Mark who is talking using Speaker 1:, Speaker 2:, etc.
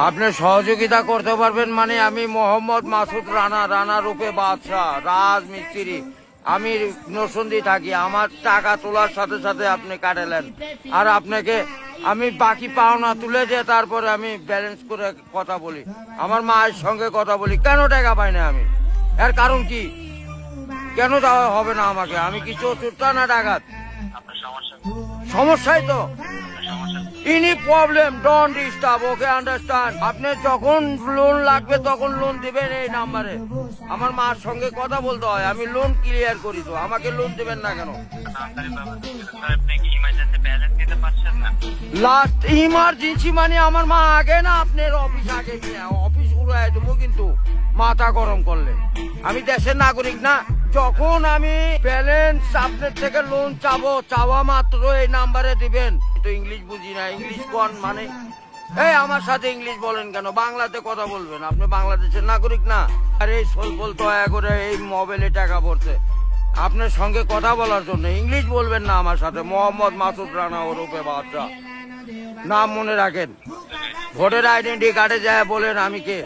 Speaker 1: আপনি সহযোগিতা করতে পারবেন মানে আমি মোহাম্মদ মাসুদ রানা, রানা রূপে বাদশাহ, রাজমিস্ত্রি। আমি নরসিংদী থাকি। আমার টাকা তোলার সাথে সাথে আপনি কাটালেন, আর আপনাকে আমি বাকি পাওনা তুলে দিয়ে তারপরে আমি ব্যালেন্স করে কথা বলি, আমার মায়ের সঙ্গে কথা বলি। কেন টাকা পাই না আমি? এর কারণ কি? কেন দেওয়া হবে না আমাকে? আমি কি চতুর্থ না ডাকাত? সমস্যাই তো। Any problem, don't disturb, okay understand. আপনি যখন লোন লাগবে তখন লোন দিবেন এই নাম্বারে। আমার মার সঙ্গে কথা বলতে হয়, আমি লোন ক্লিয়ার করি। তো আমাকে লোন দিবেন না কেন? লাস্ট ইমার্জেন্সি মানে আমার মা আগে না আপনার অফিস আগে অফিস উড়াই দেবো কিন্তু মাথা গরম করলে। আমি দেশের নাগরিক না। যখন আমি ব্যালেন্স আপনার থেকে লোন চাওয়া মাত্র এই নাম্বারে দিবেন। তো ইংলিশ বুঝি না, ইংলিশ কোন মানে? এই আমার সাথে ইংলিশ বলেন কেন? বাংলাতে কথা বলবেন। আপনি বাংলাদেশের নাগরিক না। আর এই সোলপল দয়া করে এই মোবাইলে টাকা পড়ছে আপনার সঙ্গে কথা বলার জন্য। ইংলিশ বলবেন না আমার সাথে। মোহাম্মদ মাসুদ রানা ওরফে বাদশাহ, নাম মনে রাখেন। ভোটার আইডেন্টি কার্ডে যায় বলেন আমি কে।